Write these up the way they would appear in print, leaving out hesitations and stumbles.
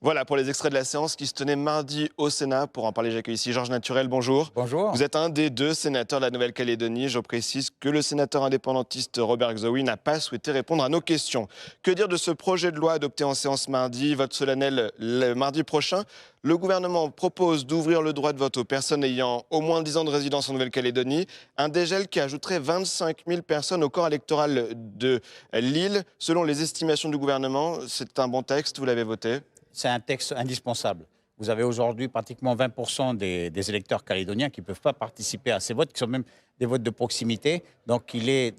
Voilà pour les extraits de la séance qui se tenait mardi au Sénat. Pour en parler, j'accueille ici Georges Naturel, bonjour. Bonjour. Vous êtes un des deux sénateurs de la Nouvelle-Calédonie. Je précise que le sénateur indépendantiste Robert Xowie n'a pas souhaité répondre à nos questions. Que dire de ce projet de loi adopté en séance mardi, vote solennel le mardi prochain? Le gouvernement propose d'ouvrir le droit de vote aux personnes ayant au moins 10 ans de résidence en Nouvelle-Calédonie. Un dégel qui ajouterait 25 000 personnes au corps électoral de l'île. Selon les estimations du gouvernement, c'est un bon texte, vous l'avez voté. C'est un texte indispensable. Vous avez aujourd'hui pratiquement 20% des électeurs calédoniens qui ne peuvent pas participer à ces votes, qui sont même des votes de proximité. Donc il est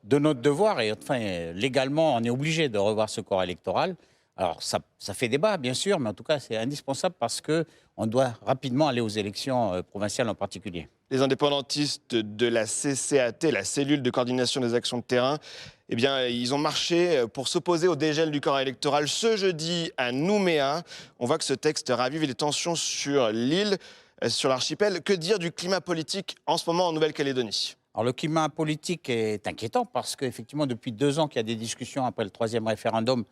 de notre devoir, et enfin légalement on est obligé de revoir ce corps électoral. Alors ça fait débat bien sûr, mais en tout cas c'est indispensable parce qu'on doit rapidement aller aux élections provinciales en particulier. Les indépendantistes de la CCAT, la cellule de coordination des actions de terrain, eh bien, ils ont marché pour s'opposer au dégel du corps électoral ce jeudi à Nouméa. On voit que ce texte ravive les tensions sur l'île, sur l'archipel. Que dire du climat politique en ce moment en Nouvelle-Calédonie? Alors le climat politique est inquiétant parce qu'effectivement depuis 2 ans qu'il y a des discussions après le 3e référendum,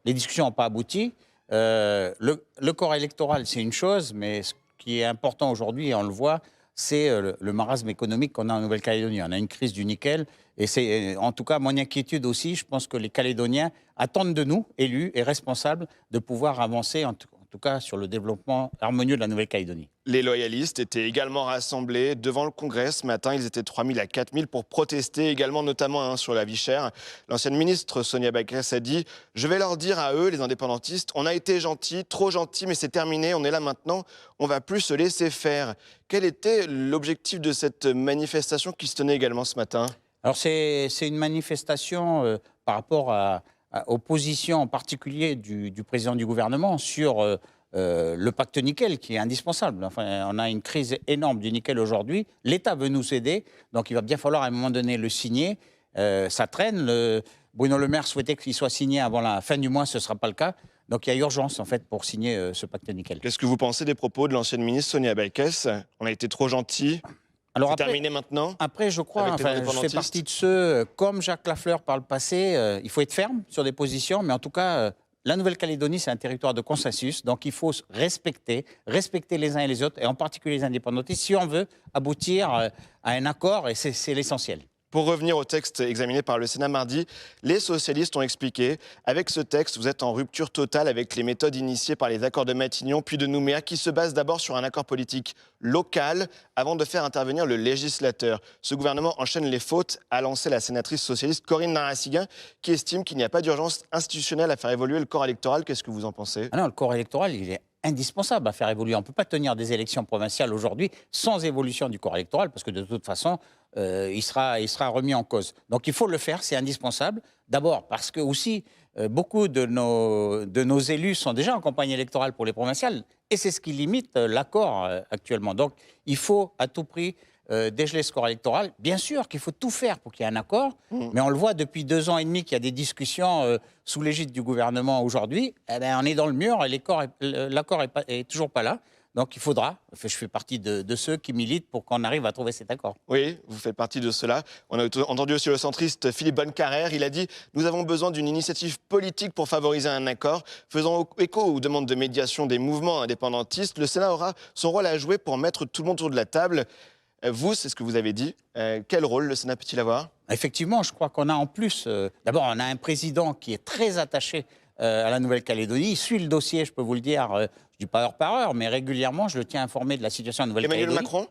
les discussions n'ont pas abouti. Le corps électoral c'est une chose, mais ce qui est important aujourd'hui, et on le voit, c'est le marasme économique qu'on a en Nouvelle-Calédonie. On a une crise du nickel et c'est en tout cas mon inquiétude aussi. Je pense que les Calédoniens attendent de nous, élus et responsables, de pouvoir avancer en tout cas sur le développement harmonieux de la Nouvelle-Calédonie. Les loyalistes étaient également rassemblés devant le Congrès ce matin. Ils étaient 3 000 à 4 000 pour protester également, notamment sur la vie chère. L'ancienne ministre Sonia Backes a dit « Je vais leur dire à eux, les indépendantistes, on a été gentils, trop gentils, mais c'est terminé, on est là maintenant, on va plus se laisser faire ». Quel était l'objectif de cette manifestation qui se tenait également ce matin? Alors c'est une manifestation par rapport aux positions en particulier du président du gouvernement sur le pacte nickel qui est indispensable. Enfin, on a une crise énorme du nickel aujourd'hui. L'État veut nous aider, donc il va bien falloir à un moment donné le signer. Ça traîne. Bruno Le Maire souhaitait qu'il soit signé avant la fin du mois, ce ne sera pas le cas. Donc il y a urgence en fait pour signer ce pacte nickel. Qu'est-ce que vous pensez des propos de l'ancienne ministre Sonia Backes? On a été trop gentils. Alors c'est terminé maintenant? Après, je crois, avec les je fais indépendantistes partie de ceux, comme Jacques Lafleur par le passé, il faut être ferme sur des positions, mais en tout cas, la Nouvelle-Calédonie, c'est un territoire de consensus, donc il faut respecter les uns et les autres, et en particulier les indépendantistes, si on veut aboutir à un accord, et c'est l'essentiel. Pour revenir au texte examiné par le Sénat mardi, les socialistes ont expliqué « Avec ce texte, vous êtes en rupture totale avec les méthodes initiées par les accords de Matignon puis de Nouméa qui se basent d'abord sur un accord politique local avant de faire intervenir le législateur. Ce gouvernement enchaîne les fautes », a lancé la sénatrice socialiste Corinne Narassiguin qui estime qu'il n'y a pas d'urgence institutionnelle à faire évoluer le corps électoral. Qu'est-ce que vous en pensez? Ah non, le corps électoral, il est indispensable à faire évoluer. On ne peut pas tenir des élections provinciales aujourd'hui sans évolution du corps électoral, parce que de toute façon, il sera remis en cause. Donc il faut le faire, c'est indispensable. D'abord parce que aussi, beaucoup de nos élus sont déjà en campagne électorale pour les provinciales, et c'est ce qui limite l'accord actuellement. Donc il faut à tout prix dégeler ce corps électoral. Bien sûr qu'il faut tout faire pour qu'il y ait un accord, mais on le voit depuis 2 ans et demi qu'il y a des discussions sous l'égide du gouvernement aujourd'hui. Eh bien, on est dans le mur et l'accord est toujours pas là. Donc il faudra, je fais partie de ceux qui militent pour qu'on arrive à trouver cet accord. Oui, vous faites partie de cela. On a entendu aussi le centriste Philippe Bonnecarrère. Il a dit « Nous avons besoin d'une initiative politique pour favoriser un accord. Faisant écho aux demandes de médiation des mouvements indépendantistes, le Sénat aura son rôle à jouer pour mettre tout le monde autour de la table. » Vous, c'est ce que vous avez dit. Quel rôle le Sénat peut-il avoir? Effectivement, je crois qu'on a en plus... D'abord, on a un président qui est très attaché à la Nouvelle-Calédonie. Il suit le dossier, je peux vous le dire, je ne dis pas heure par heure, mais régulièrement, je le tiens informé de la situation en Nouvelle-Calédonie. Emmanuel Macron?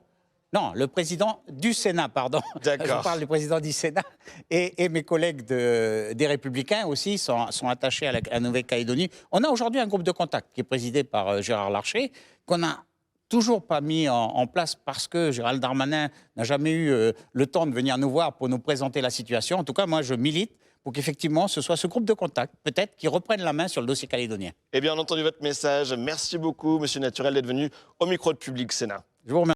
Non, le président du Sénat, pardon. D'accord. Je parle du président du Sénat. Et mes collègues des Républicains aussi sont attachés à la Nouvelle-Calédonie. On a aujourd'hui un groupe de contact qui est présidé par Gérard Larcher, qu'on a toujours pas mis en place parce que Gérald Darmanin n'a jamais eu le temps de venir nous voir pour nous présenter la situation. En tout cas, moi, je milite pour qu'effectivement, ce soit ce groupe de contact, peut-être, qui reprenne la main sur le dossier calédonien. Eh bien, on a entendu votre message. Merci beaucoup, Monsieur Naturel, d'être venu au micro de Public Sénat. Je vous remercie.